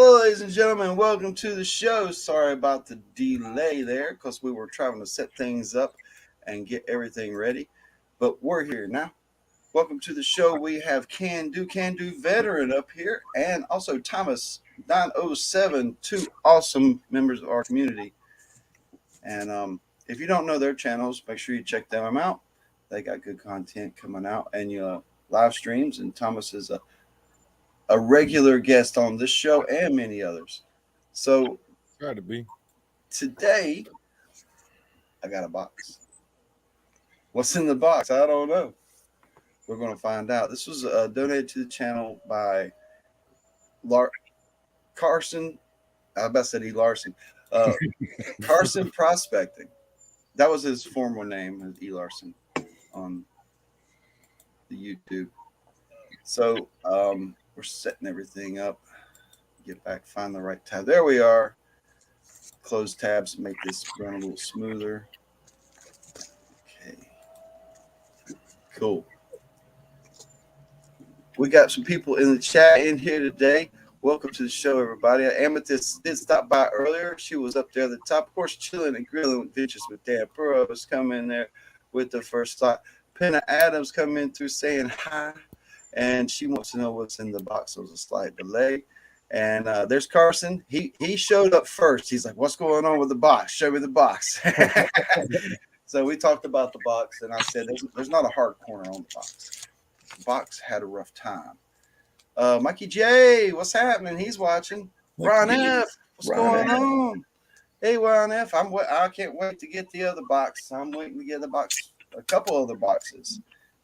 Hello, ladies and gentlemen. Welcome to the show. Sorry about the delay there because we were trying to set things up and get everything ready, but we're here now. Welcome to the show. We have Can Do veteran up here, and also Thomas 907, two awesome members of our community. And if you don't know their channels, make sure you check them out. They got good content coming out, and live streams. And Thomas is a regular guest on this show and many others. So try to be. Today, I got a box. What's in the box? I don't know. We're going to find out. This was donated to the channel by Carson. I about said E. Larson. Carson Prospecting. That was his formal name, as E. Larson, on the YouTube. So we're setting everything up. Get back, find the right tab. There we are. Close tabs, make this run a little smoother. Okay. Cool. We got some people in the chat in here today. Welcome to the show, everybody. Amethyst did stop by earlier. She was up there at the top, of course, chilling and grilling with Vicious with Dan Burroughs coming in there with the first thought. Penna Adams coming in through saying hi, and she wants to know what's in the box. There was a slight delay. And there's Carson. He showed up first. He's like, what's going on with the box? Show me the box. So we talked about the box, and I said there's not a hard corner on the box. The box had a rough time. Mikey J, what's happening? He's watching. Ron F, what's going on? Hey, Ron F, I can't wait to get the other box. I'm waiting to get the box, a couple other boxes.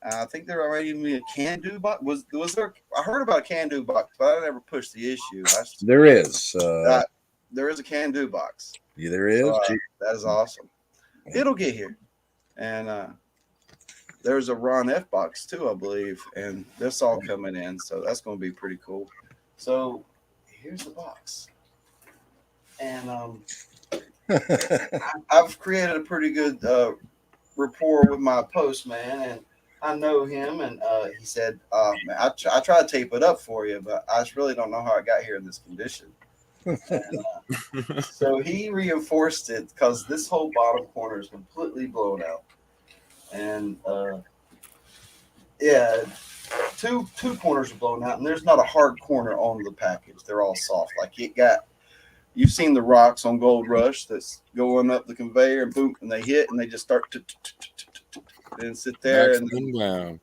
I think there already be a Can Do box. Was there? I heard about a Can Do box, but I never pushed the issue. There is. There is a Can Do box. Yeah, there is. So, that is awesome. It'll get here. And there's a Ron F box too, I believe. And that's all coming in. So that's going to be pretty cool. So here's the box. And I've created a pretty good rapport with my postman, and I know him, and he said, man, I try to tape it up for you, but I just really don't know how I got here in this condition. And, so he reinforced it because this whole bottom corner is completely blown out. And two corners are blown out, and there's not a hard corner on the package. They're all soft. Like you've seen the rocks on Gold Rush that's going up the conveyor, and boom, and they hit, and they just start to and sit there, and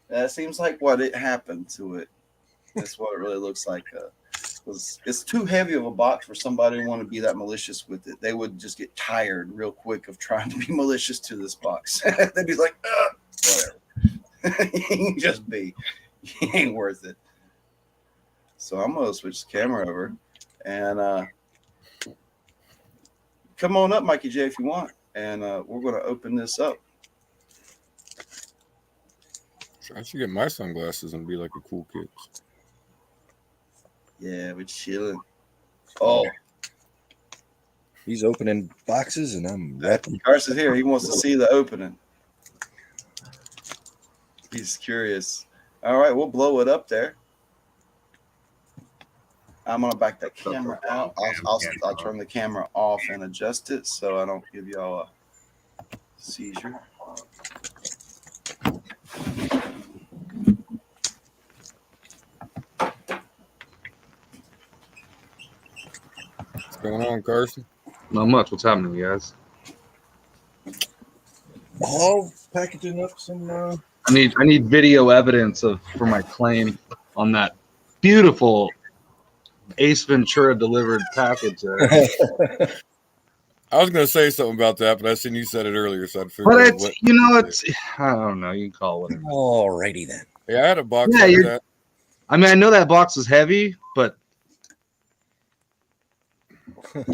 that seems like what it happened to it. That's what it really looks like. It's too heavy of a box for somebody who want to be that malicious with it. They would just get tired real quick of trying to be malicious to this box. They'd be like, whatever. You can just be. He ain't worth it. So I'm gonna switch the camera over, and come on up, Mikey J, if you want, and we're gonna open this up. I should get my sunglasses and be like a cool kid. Yeah, we're chilling. Oh, he's opening boxes, and I'm wrapping. Carson's here. He wants to see the opening. He's curious. All right, we'll blow it up there. I'm gonna back that camera out. I'll turn the camera off and adjust it so I don't give y'all a seizure. What's going on, Carson? Not much. What's happening, guys? Oh, packaging up some. I need video evidence for my claim on that beautiful Ace Ventura delivered package. I was gonna say something about that, but I seen you said it earlier, so I'd figure. But it's I don't know. You can call it. Alrighty then. Yeah, I had a box like that. I mean, I know that box is heavy, but I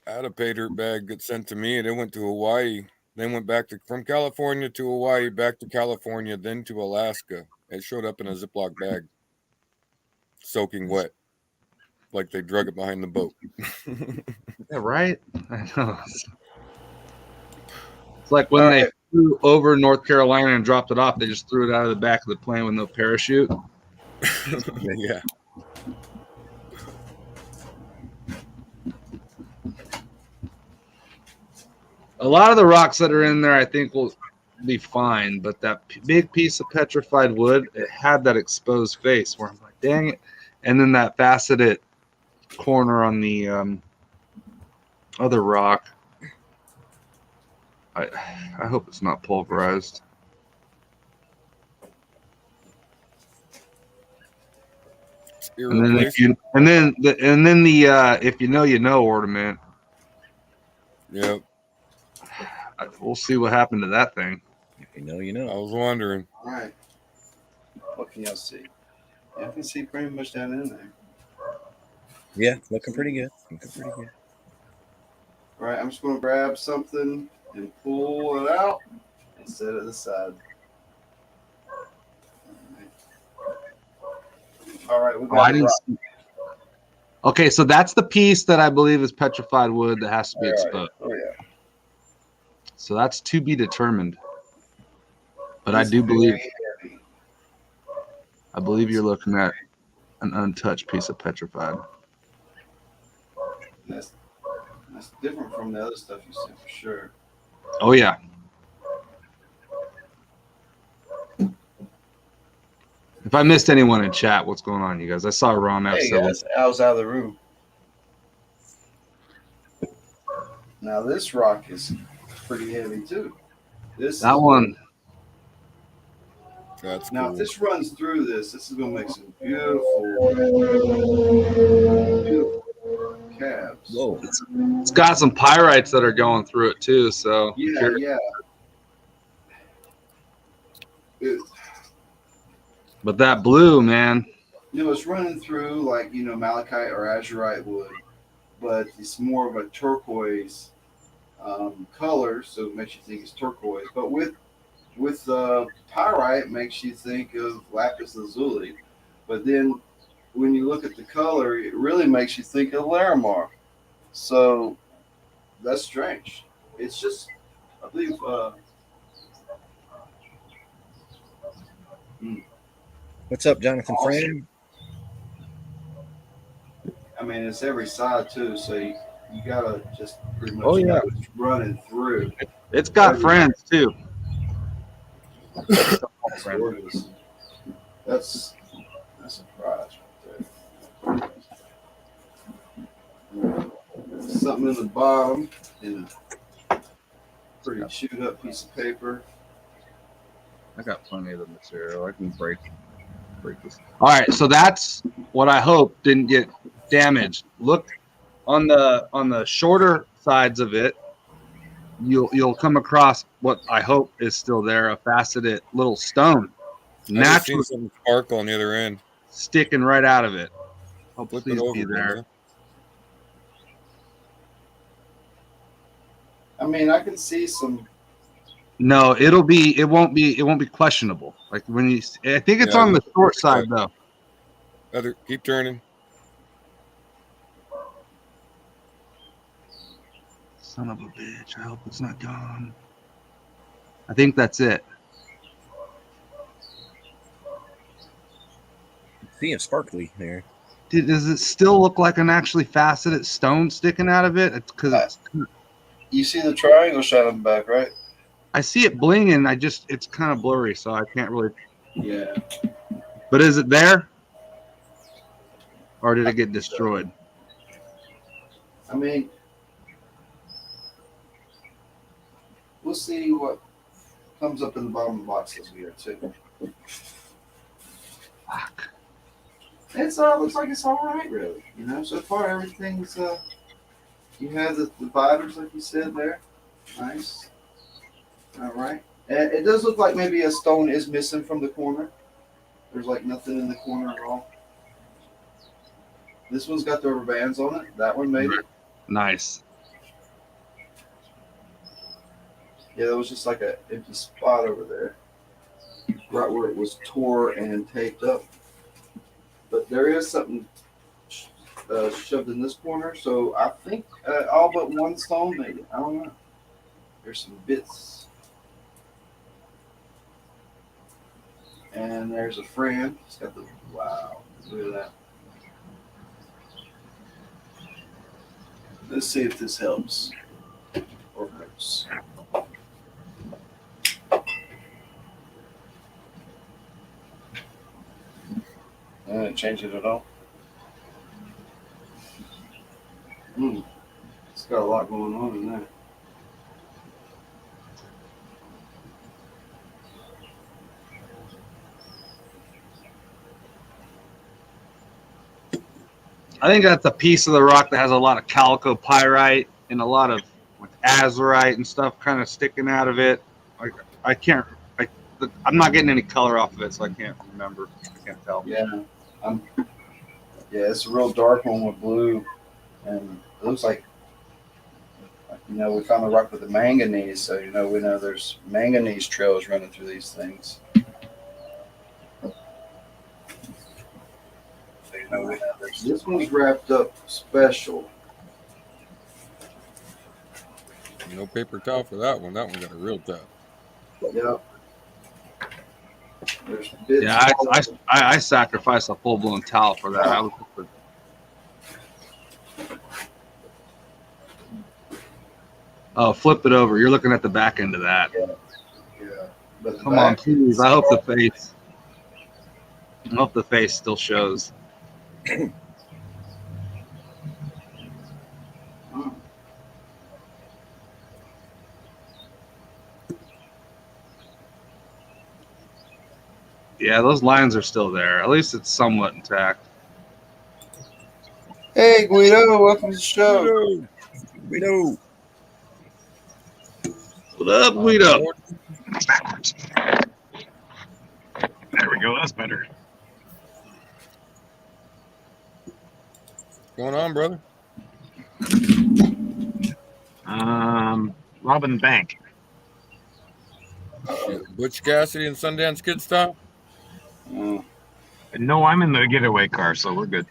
had a pay dirt bag get sent to me, and it went to Hawaii. Then went back from California to Hawaii, back to California, then to Alaska. It showed up in a Ziploc bag, soaking wet, like they drug it behind the boat. yeah, right? I know. It's like when they flew over North Carolina and dropped it off, they just threw it out of the back of the plane with no parachute. Yeah. A lot of the rocks that are in there, I think, will be fine. But that big piece of petrified wood, it had that exposed face where I'm like, dang it. And then that faceted corner on the other rock. I hope it's not pulverized. And then if you if you know ornament. Yep. We'll see what happened to that thing. If you know, you I know. was wondering. All right. What can y'all see? Yeah, I can see pretty much down in there. Yeah, looking pretty good. Looking pretty good. All right, I'm just going to grab something and pull it out and set it aside. All right, we got I didn't see. Okay, so that's the piece that I believe is petrified wood that has to be exposed. Oh, yeah. So that's to be determined. But I It's do believe very heavy. I believe you're looking at an untouched piece of petrified. That's different from the other stuff you said for sure. Oh yeah. If I missed anyone in chat, what's going on, you guys? I saw Ron Hey F. guys, I was out of the room. Now this rock is pretty heavy too. That one. That's Now cool. if this runs through this is gonna make some beautiful calves. Whoa. It's got some pyrites that are going through it too. So Yeah. But that blue, man. It's running through like malachite or azurite wood, but it's more of a turquoise color, so it makes you think it's turquoise. But with pyrite, it makes you think of lapis lazuli. But then when you look at the color, it really makes you think of Larimar. So that's strange. It's just, I believe. What's up, Jonathan Frame? I mean, it's every side too, so you gotta just pretty much Oh, yeah. know it's running through. It's got friends too. That's gorgeous. That's a prize right there. Something in the bottom and a pretty chewed up piece of paper. I got plenty of the material. I can break this. All right, so that's what I hope didn't get damaged. Look on the shorter sides of it. You'll come across what I hope is still there, a faceted little stone, I just seen naturally something sparkle on the other end. sticking right out of it. Oh, Flip please it over, be there. Benzo. I mean, I can see some. No, it won't be questionable. Like when you, I think it's Yeah, on the short at side that. though. Keep turning. Son of a bitch! I hope it's not gone. I think that's it. See it sparkly there. Does it still look like an actually faceted stone sticking out of it? It's because You see the triangle shining back, right? I see it blinging. It's kind of blurry, so I can't really. Yeah. But is it there, or did it get destroyed? I mean, we'll see what comes up in the bottom of the boxes here too. Fuck. It's looks like it's all right, really. So far everything's. You have the dividers, like you said there. Nice. All right. And it does look like maybe a stone is missing from the corner. There's like nothing in the corner at all. This one's got the rubber bands on it. That one made it. Nice. Yeah, there was just like an empty spot over there, right where it was tore and taped up. But there is something shoved in this corner, so I think all but one stone made it. I don't know. There's some bits. And there's a friend. It's got the, wow, look at that. Let's see if this helps or hurts. Oops. I didn't change it at all. It's got a lot going on in there. I think that's a piece of the rock that has a lot of chalcopyrite and a lot of like azurite and stuff kind of sticking out of it. I can't. I'm not getting any color off of it, so I can't remember. I can't tell. Yeah, it's a real dark one with blue, and it looks like we found the rock with the manganese, so we know there's manganese trails running through these things. So we know this one's wrapped up special. No paper towel for that one. That one got a real towel. Yep. There's bits. Yeah, I sacrificed a full blown towel for that. I was oh, flip it over. You're looking at the back end of that. Yeah. But come on, please. I hope the face still shows. Yeah, those lines are still there. At least it's somewhat intact. Hey, Guido, welcome to the show. Guido. What up, Guido? There we go. That's better. What's going on, brother? Robin Bank. Butch Cassidy and Sundance Kid style? No, I'm in the getaway car, so we're good.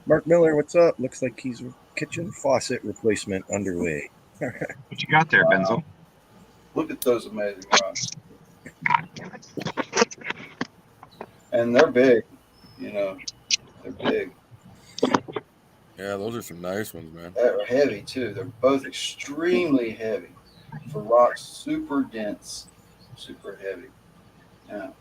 Mark Miller, what's up? Looks like he's kitchen faucet replacement underway. What you got there, Benzo? Look at those amazing rocks. And they're big, They're big. Yeah, those are some nice ones, man. They're heavy, too. They're both extremely heavy. For rocks, super dense, super heavy. Yeah.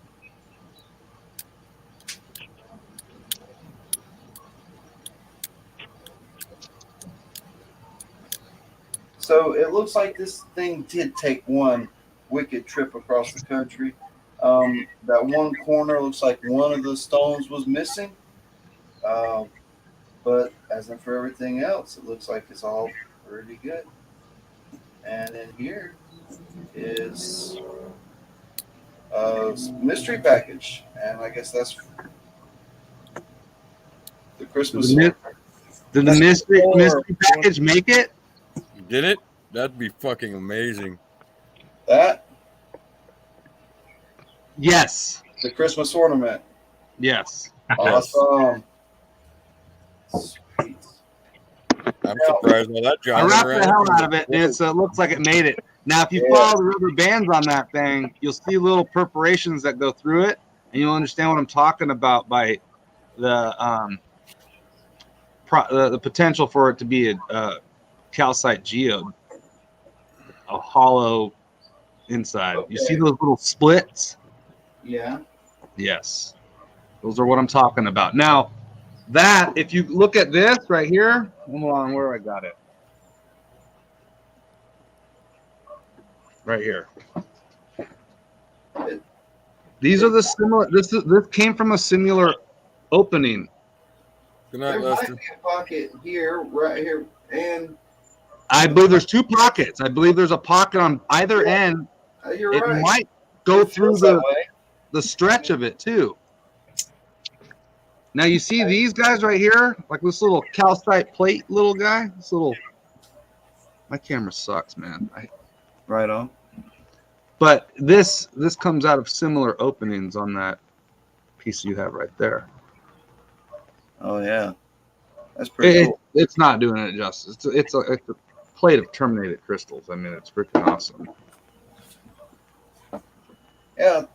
So it looks like this thing did take one wicked trip across the country. That one corner looks like one of the stones was missing. But as in for everything else, it looks like it's all pretty good. And in here is a mystery package. And I guess that's the Christmas. Did the mystery package make it? Did it? That'd be fucking amazing. That? Yes. The Christmas ornament. Yes. Awesome. Sweet. I'm surprised by that, John. I wrapped the hell out of it, and so it looks like it made it. Now, if you follow the rubber bands on that thing, you'll see little perforations that go through it, and you'll understand what I'm talking about by the potential for it to be a calcite geode, a hollow inside. Okay. You see those little splits? Yeah. Yes. Those are what I'm talking about. Now, that, if you look at this right here, hold on, where I got it. Right here. These are the similar, this came from a similar opening. Good night, there Lester. might be a pocket here, right here, and I believe there's two pockets. I believe there's a pocket on either end. You're it right. Might go through the stretch of it too. Now you see these guys right here, like this little calcite plate little guy. This little, my camera sucks, man. Right on. But this comes out of similar openings on that piece you have right there. Oh yeah, that's pretty cool. It's not doing it justice. It's a plate of terminated crystals. I mean, it's freaking awesome. Yeah.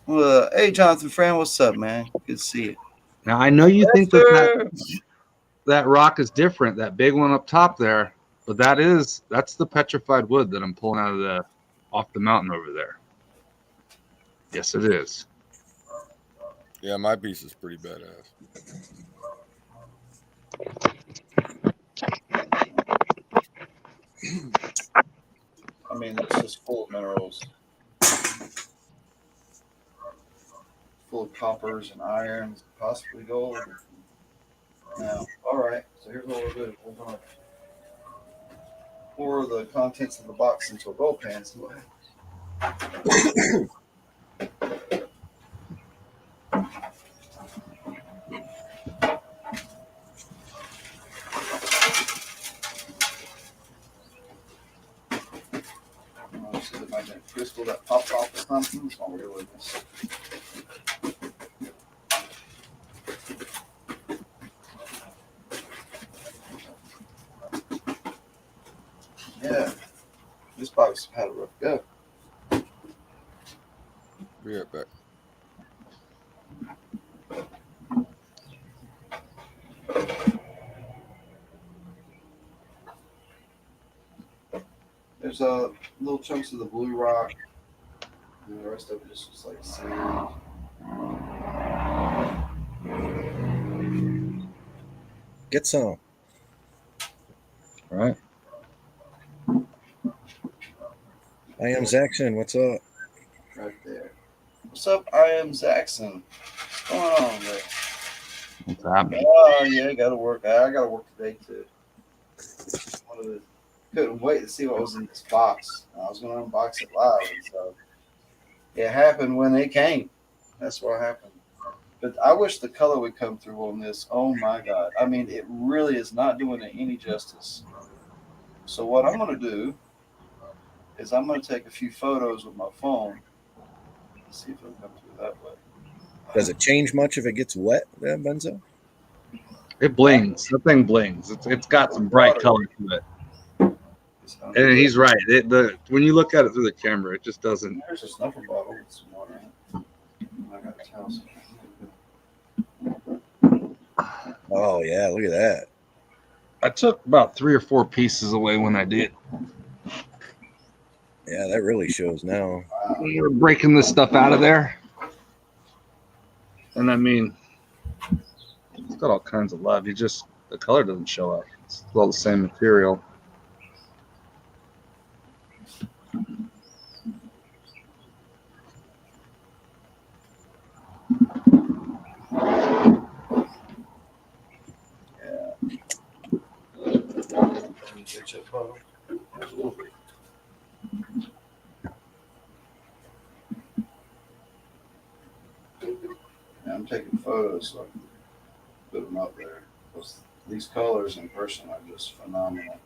Well, hey, Jonathan Fran, what's up, man? Good to see you. Now I know you think that that rock is different. That big one up top there, but that's the petrified wood that I'm pulling out of off the mountain over there. Yes, it is. Yeah, my piece is pretty badass. I mean, it's just full of minerals, full of coppers and irons, possibly gold. Now, all right. So here's what we'll do. We're gonna pour the contents of the box into a gold pan. See what happens. See the magnetic crystal that pops off or something. It's not really this. Yeah, this box had a rough go. Be right back. There's little chunks of the blue rock, and the rest of it just looks like sand. Get some. All right. I am Zaxxon. What's up? Right there. What's up? I am Zaxxon. What's going on there? What's happening? Oh yeah, I gotta work. I gotta work today too. Couldn't wait to see what was in this box. I was gonna unbox it live, and so it happened when it came. That's what happened. But I wish the color would come through on this. Oh my god! I mean, it really is not doing it any justice. So what I'm gonna do is I'm gonna take a few photos with my phone. Let's see if it'll come through that way. Does it change much if it gets wet, Benzo? It blings. The thing blings. It's got some bright color to it. And he's right. When you look at it through the camera, it just doesn't. There's a snuffer bottle with some water in it. I got a towel. Oh yeah, look at that. I took about 3 or 4 pieces away when I did. Yeah, that really shows now. We're breaking this stuff out of there. And I mean, it's got all kinds of love. The color doesn't show up. It's all the same material. I'm taking photos so I can put them up there. These colors in person are just phenomenal.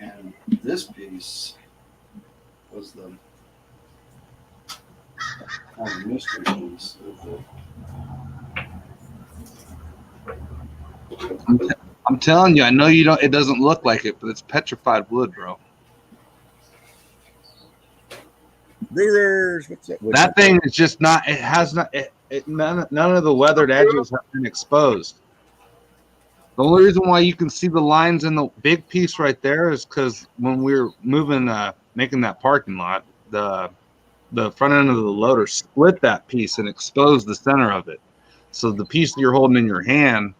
And this piece was the kind of mystery piece. I'm telling you, I know you don't. It doesn't look like it, but it's petrified wood, bro. Brewers, what's up? That thing is just not. It has not. None of the weathered edges have been exposed. The only reason why you can see the lines in the big piece right there is because when we were moving, making that parking lot, the front end of the loader split that piece and exposed the center of it. So the piece that you're holding in your hand,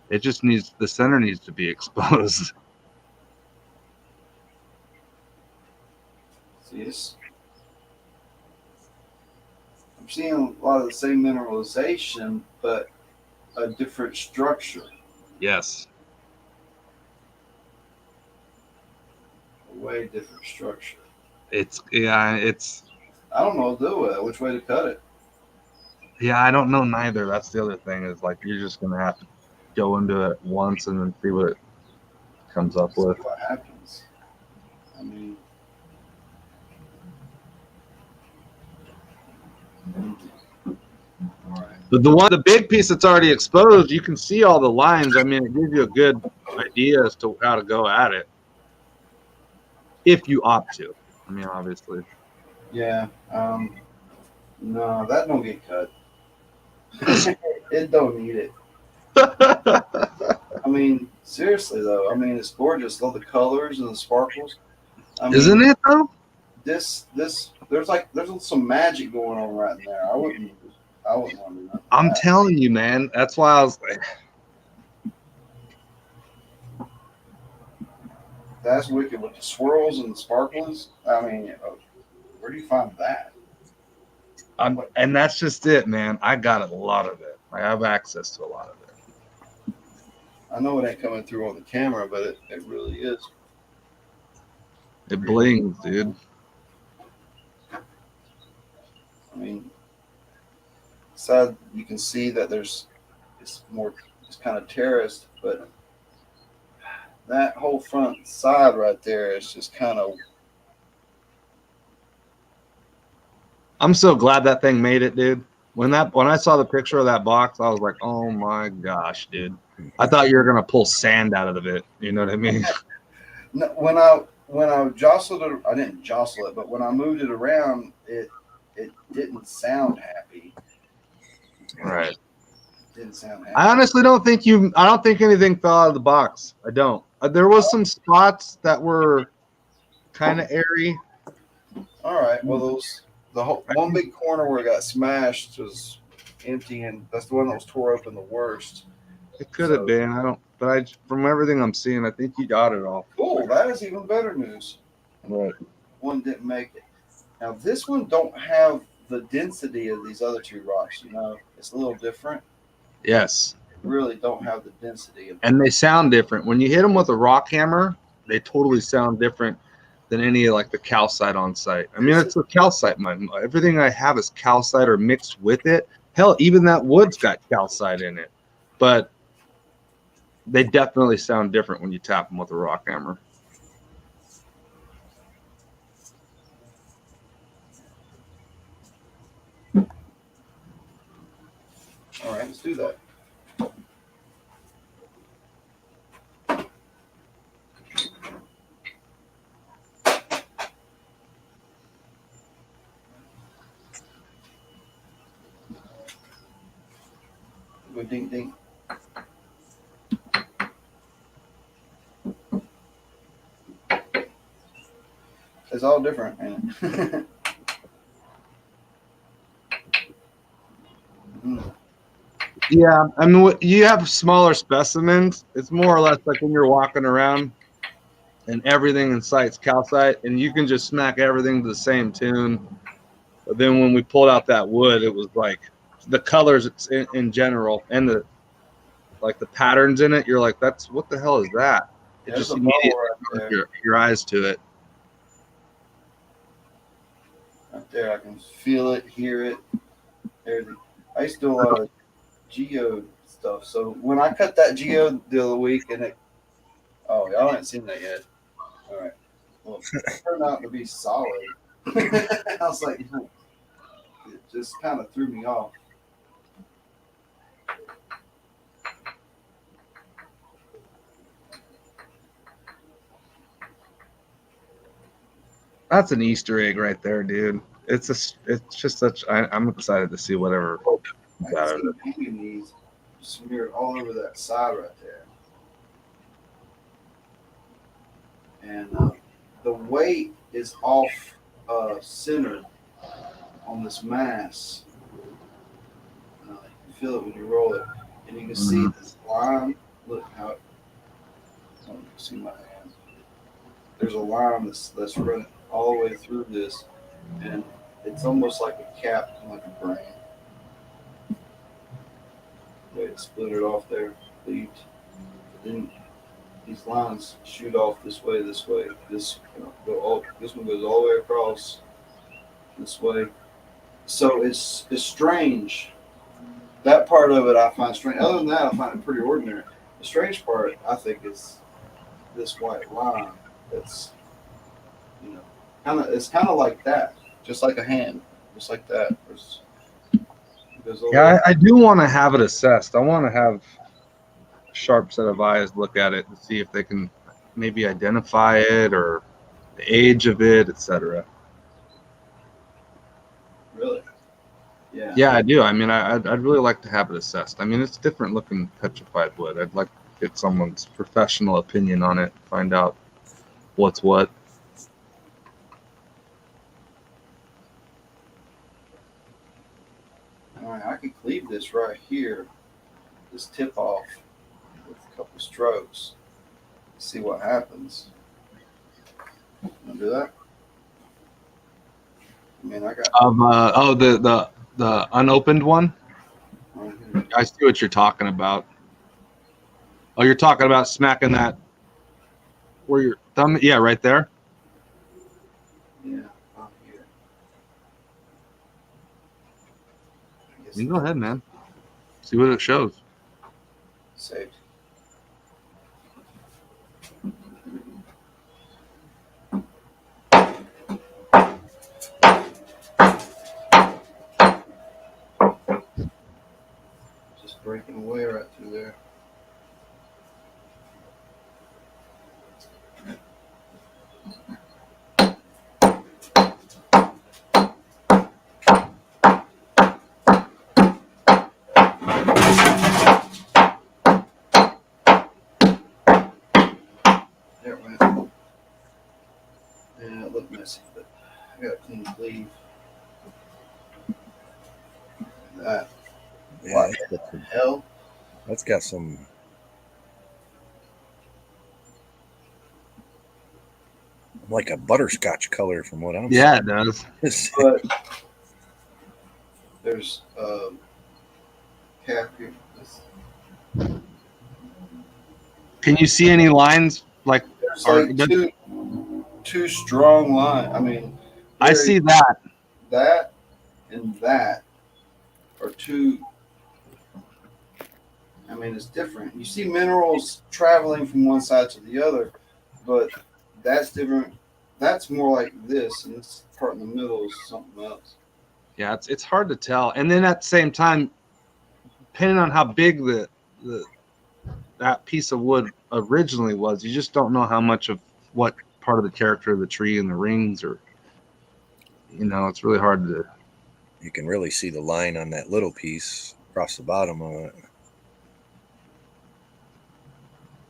it just needs, the center needs to be exposed. See this? I'm seeing a lot of the same mineralization, but a different structure. Yes. A way different structure. I don't know which way to cut it. Yeah, I don't know neither. That's the other thing, is like you're just gonna have to go into it once and then see what it comes up with. See what happens. I mean, all right. But the big piece that's already exposed, you can see all the lines. I mean, it gives you a good idea as to how to go at it, if you opt to. I mean, obviously. Yeah. No, that don't get cut. It don't need it. I mean, seriously though. I mean, it's gorgeous. All the colors and the sparkles. I mean, Isn't it though? this there's some magic going on right in there. I wouldn't want to do nothing. I'm telling you, man. That's why I was like, That's wicked with the swirls and the sparklings. I mean, where do you find that? and that's just it, man. I got a lot of it. I have access to a lot of it. I know it ain't coming through on the camera, but it really is. It blings, dude. I mean, side you can see that it's kind of terraced, but that whole front side right there is just kind of. I'm so glad that thing made it, dude. When I saw the picture of that box, I was like, oh my gosh, dude. I thought you were gonna pull sand out of it. You know what I mean? No, when I jostled it, I didn't jostle it, but when I moved it around, it didn't sound happy. Right. It didn't sound happy. I honestly don't think anything fell out of the box. I don't. There was some spots that were kind of airy. All right. Well, the whole one big corner where it got smashed was empty, and that's the one that was tore open the worst. It could have been. From everything I'm seeing, I think you got it all. Oh, that is even better news. Right. One didn't make it. Now this one don't have the density of these other two rocks. You know, it's a little different. Yes. Really don't have the density of. And they sound different. When you hit them with a rock hammer, they totally sound different than any like the calcite on site. I mean, it's a calcite mine. Everything I have is calcite or mixed with it. Hell, even that wood's got calcite in it. But they definitely sound different when you tap them with a rock hammer. All right, let's do that. Go ding ding. It's all different, ain't it? Yeah, I mean, you have smaller specimens. It's more or less like when you're walking around and everything in sight's calcite, and you can just smack everything to the same tune. But then when we pulled out that wood, it was like the colors in general and the patterns in it. You're like, what the hell is that? It There's just a bubble immediately right your eyes to it. Right there, I can feel it, hear it, everything. I used to do a lot of geo stuff. So when I cut that geo the other week, and y'all haven't seen that yet. All right. Well, it turned out to be solid. I was like, it just kind of threw me off. That's an Easter egg right there, dude. It's just such. I'm excited to see whatever. I can see manganese smeared all over that side right there. And the weight is off centered on this mass. You can feel it when you roll it, and you can see this line. Look how it. I don't know if you see my hand. There's a line that's running all the way through this, and it's almost like a cap, like a brain. The way it split it off there, leaves. Then these lines shoot off this way. This one goes all the way across this way. So it's strange. That part of it I find strange. Other than that, I find it pretty ordinary. The strange part, I think, is this white line. That's it's kind of like that, just like a hand, just like that. Yeah, I do want to have it assessed. I want to have a sharp set of eyes look at it and see if they can maybe identify it or the age of it, etc. Really? Yeah. Yeah, I do. I mean, I'd really like to have it assessed. I mean, it's different looking petrified wood. I'd like to get someone's professional opinion on it, find out what's what. All right, I could cleave this right here, this tip off with a couple strokes. See what happens. Wanna do that? I mean, I got Oh, the unopened one. right here. I see what you're talking about. Oh, you're talking about smacking that where your thumb? Yeah, right there. Yeah, up here. I guess You can go ahead, man. See what it shows. saved. Just breaking away right through there. There it went. Yeah, it looked messy, but I got a clean sleeve. That. Yeah, What that's got the hell? that's got some like a butterscotch color from what I'm Yeah, it does. seeing. But there's cap here. Can you see any lines? Like, There's Are- like two strong line. I mean, I very- see that. that and that are two. I mean, it's different. You see minerals traveling from one side to the other, but that's different. That's more like this, and this part in the middle is something else. Yeah, it's hard to tell. And then at the same time, depending on how big that piece of wood originally was, you just don't know how much of what part of the character of the tree and the rings, or it's really hard to. You can really see the line on that little piece across the bottom of it.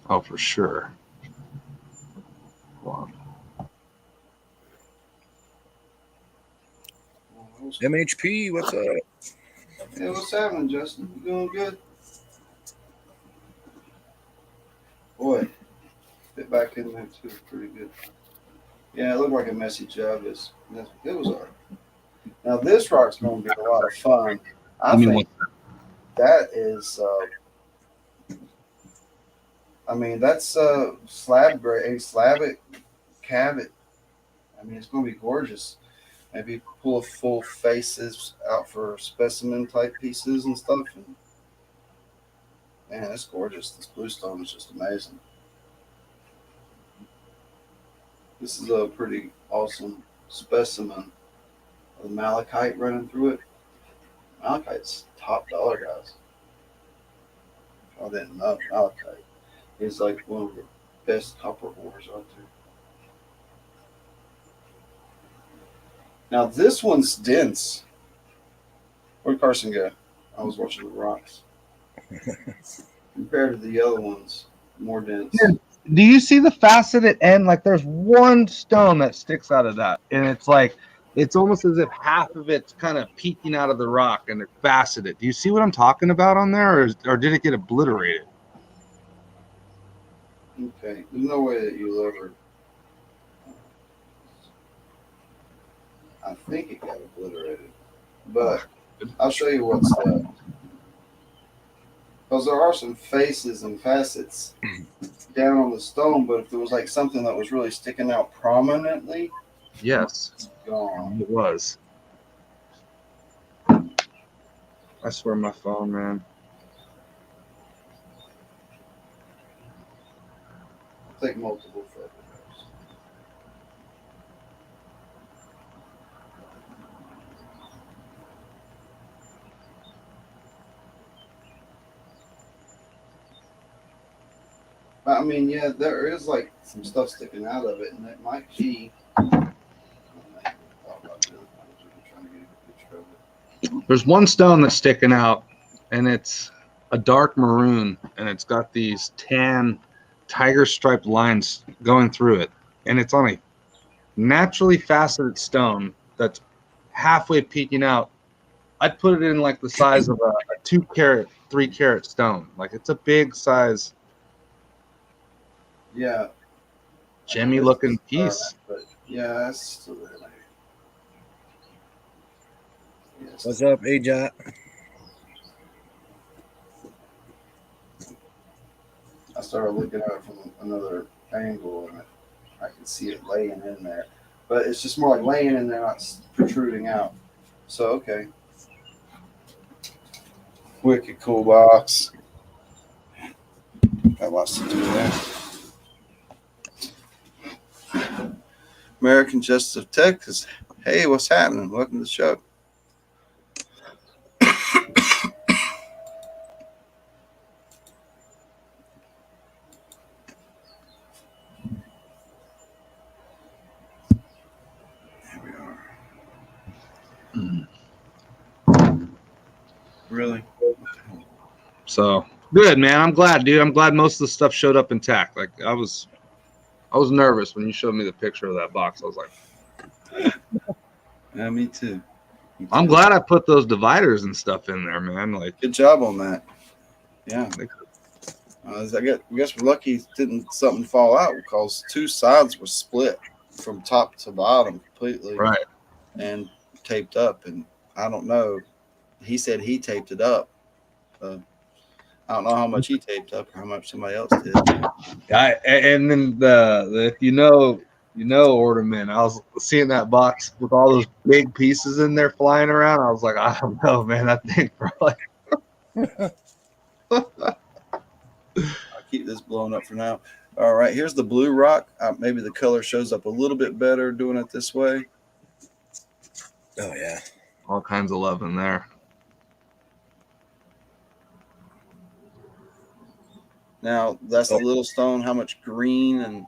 Oh, for sure. Wow. MHP, what's up? Hey, what's happening, Justin? You doing good? Boy, fit back in there too, pretty good. Yeah, it looked like a messy job. It was alright. Now this rock's going to be a lot of fun. I think that is. I mean, that's slab grade, slab it, cab it. I mean, it's going to be gorgeous. Maybe pull full faces out for specimen type pieces and stuff. And man, it's gorgeous. This bluestone is just amazing. This is a pretty awesome specimen of malachite running through it. Malachite's top dollar, guys. I didn't know malachite is like one of the best copper ores out there. Now this one's dense. Where'd Carson go? I was watching the rocks. Compared to the other ones, more dense. Yeah. Do you see the faceted end? Like, there's one stone that sticks out of that, and it's almost as if half of it's kind of peeking out of the rock, and they're faceted. Do you see what I'm talking about on there, or did it get obliterated? Okay, there's no way that you'll ever. I think it got obliterated, but I'll show you what's left. Because there are some faces and facets down on the stone, but if there was like something that was really sticking out prominently, Yes, gone. it was. I swear, my phone, man. Take multiple photos. I mean, yeah, there is like some stuff sticking out of it, and it might be. I'm trying to get a picture of it. There's one stone that's sticking out, and it's a dark maroon, and it's got these tan tiger striped lines going through it, and it's on a naturally faceted stone that's halfway peeking out. I'd put it in like the size of a 2 carat, 3 carat stone. Like it's a big size, Yeah. gemmy looking piece. But yeah, that's still there. Yes. What's up, AJ? I started looking at it from another angle, and I can see it laying in there. But it's just more like laying in there, not protruding out. So, okay. Wicked cool box. Got lots to do there. American Justice of Texas. Hey, what's happening? Welcome to the show. There we are. Really? So good, man. I'm glad, dude. I'm glad most of the stuff showed up intact. Like I was nervous when you showed me the picture of that box. I was like, Yeah, me too. I'm glad I put those dividers and stuff in there, man. Like, good job on that. Yeah. I guess we're lucky didn't something fall out because 2 sides were split from top to bottom completely. right. And taped up. And I don't know. He said he taped it up. I don't know how much he taped up or how much somebody else did. And then the you know ornament. I was seeing that box with all those big pieces in there flying around. I was like, I don't know, man. That thing probably. I'll keep this blown up for now. All right, here's the blue rock. Maybe the color shows up a little bit better doing it this way. Oh yeah. All kinds of love in there. Now that's a little stone. How much green and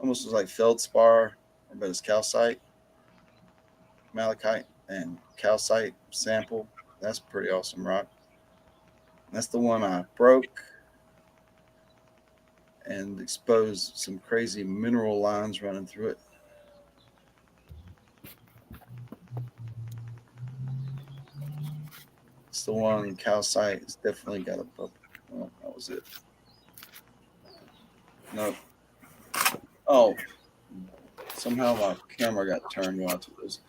almost looks like feldspar, but it's calcite, malachite, and calcite sample. That's pretty awesome rock. That's the one I broke and exposed some crazy mineral lines running through it. It's the one calcite. It's definitely got a bubble. Oh, that was it. No. Oh, somehow my camera got turned while it was.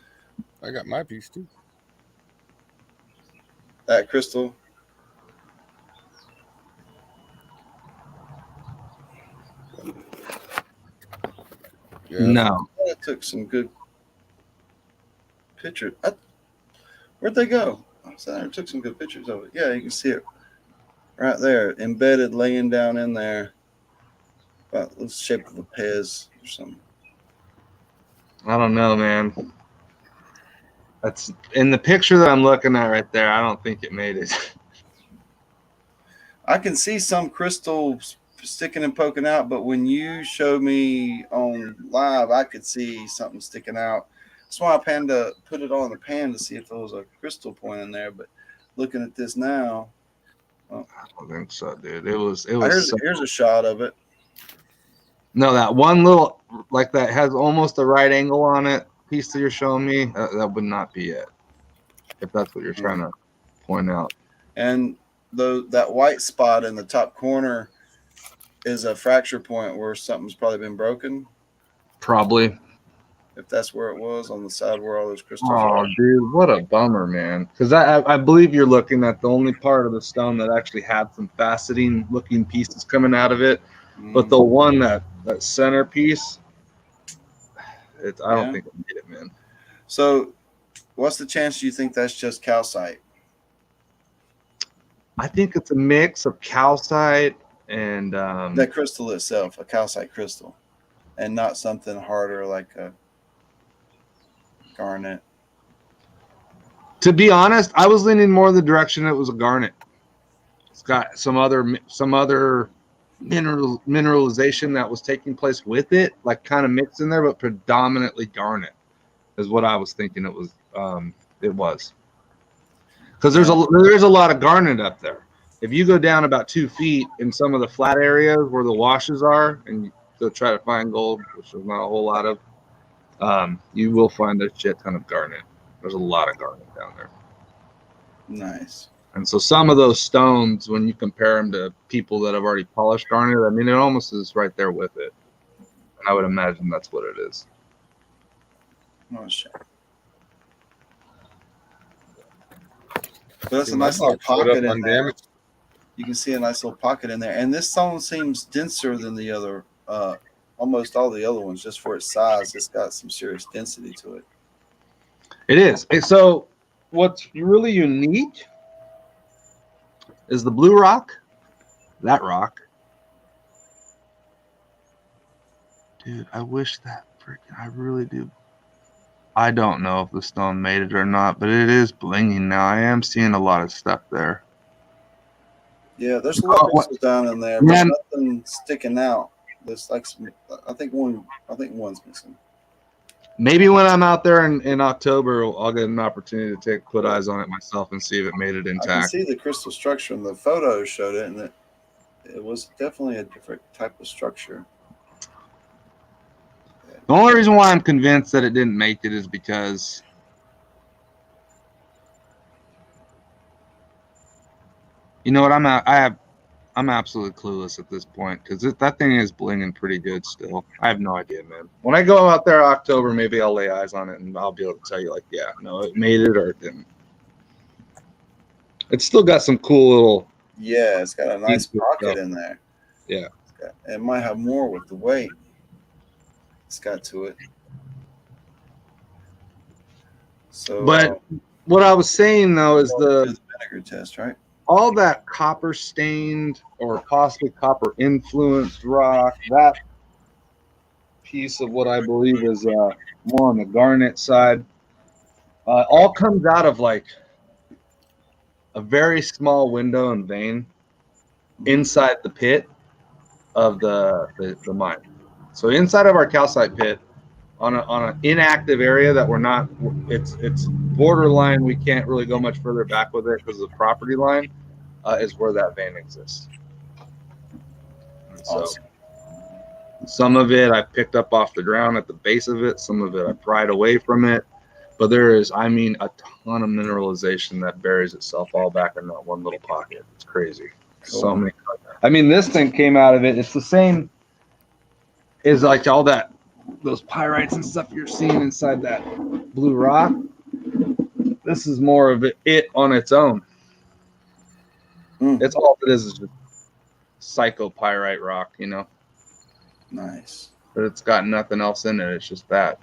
I got my piece too. That crystal. Yeah. No. I took some good pictures. Where'd they go? I took some good pictures of it. Yeah, you can see it right there, embedded, laying down in there. About the shape of a Pez or something. I don't know, man. That's in the picture that I'm looking at right there. I don't think it made it. I can see some crystals sticking and poking out, but when you show me on live, I could see something sticking out. That's why I put it on the pan to see if there was a crystal point in there. But looking at this now, I don't think so, dude. It was. here's a shot of it. No, that one little, like that has almost the right angle on it piece that you're showing me, that would not be it. If that's what you're trying to point out. And that white spot in the top corner is a fracture point where something's probably been broken. Probably. If that's where it was, on the side where all those crystals are. Oh, dude, what a bummer, man. Because I believe you're looking at the only part of the stone that actually had some faceting looking pieces coming out of it. But the one that centerpiece, I don't think it made it, man. So what's the chance you think that's just calcite? I think it's a mix of calcite and that crystal itself, a calcite crystal, and not something harder like a garnet. To be honest, I was leaning more in the direction it was a garnet. It's got some other mineralization that was taking place with it, like kind of mixed in there, but predominantly garnet is what I was thinking it was. because there's a lot of garnet up there. If you go down about 2 feet in some of the flat areas where the washes are, and you go try to find gold, which there's not a whole lot of, you will find a shit ton of garnet. There's a lot of garnet down there. Nice. And so some of those stones, when you compare them to people that have already polished garnet, I mean, it almost is right there with it. And I would imagine that's what it is. Oh, shit. But that's a nice little pocket in there. You can see a nice little pocket in there. And this stone seems denser than the other, almost all the other ones, just for its size. It's got some serious density to it. It is. So what's really unique is the blue rock, that rock. Dude, I wish that freaking, I really do. I don't know if the stone made it or not, but it is blinging now. I am seeing a lot of stuff there. Yeah, there's a lot of crystals down in there, but nothing sticking out. There's like some, I think one's missing. Maybe when I'm out there in October, I'll get an opportunity to put eyes on it myself and see if it made it intact. I can see the crystal structure, and the photo showed it, and it was definitely a different type of structure. The only reason why I'm convinced that it didn't make it is because you know what, I'm absolutely clueless at this point because that thing is blinging pretty good still. I have no idea, man. When I go out there October, maybe I'll lay eyes on it and I'll be able to tell you, like, yeah, no, it made it or it didn't. It's still got some cool little. Yeah, it's got a nice pocket in there. Yeah, it might have more with the weight it's got to it. So, but what I was saying though is the vinegar test, right? All that copper stained or possibly copper influenced rock, that piece of what I believe is more on the garnet side, all comes out of like a very small window and vein inside the pit of the mine. So inside of our calcite pit, on an inactive area that we're not, it's borderline. We can't really go much further back with it because of the property line. Is where that vein exists. So awesome. Some of it I picked up off the ground at the base of it. Some of it I pried away from it. But there is, I mean, a ton of mineralization that buries itself all back in that one little pocket. It's crazy. Cool. So many. I mean, this thing came out of it. It's the same as like all that, those pyrites and stuff you're seeing inside that blue rock. This is more of it on its own. It's all it is just psychopyrite rock, you know. Nice. But it's got nothing else in it. It's just that.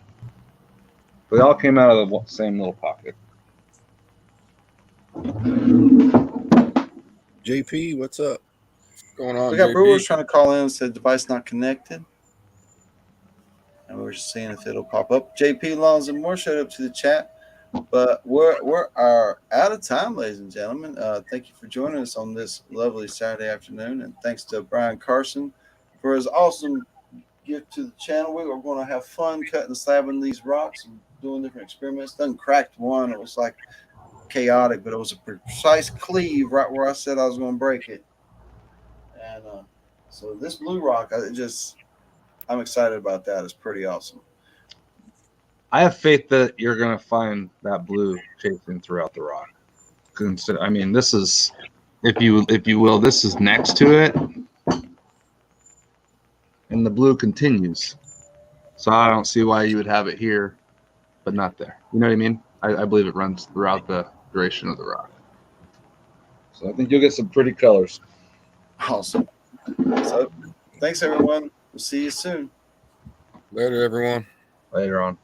They all came out of the same little pocket. JP, what's up? What's going on? We got JP? Brewers trying to call in and said device not connected. And we're just seeing if it'll pop up. JP Longs and more showed up to the chat. But we're out of time, ladies and gentlemen. Thank you for joining us on this lovely Saturday afternoon, and thanks to Brian Carson for his awesome gift to the channel. We were going to have fun cutting and slabbing these rocks and doing different experiments. Done cracked one. It was like chaotic, but it was a precise cleave right where I said I was going to break it. And so this blue rock, I'm excited about that. It's pretty awesome. I have faith that you're going to find that blue chasing throughout the rock. I mean, this is, if you will, this is next to it, and the blue continues. So I don't see why you would have it here, but not there. You know what I mean? I believe it runs throughout the duration of the rock. So I think you'll get some pretty colors. Awesome. So thanks, everyone. We'll see you soon. Later, everyone. Later on.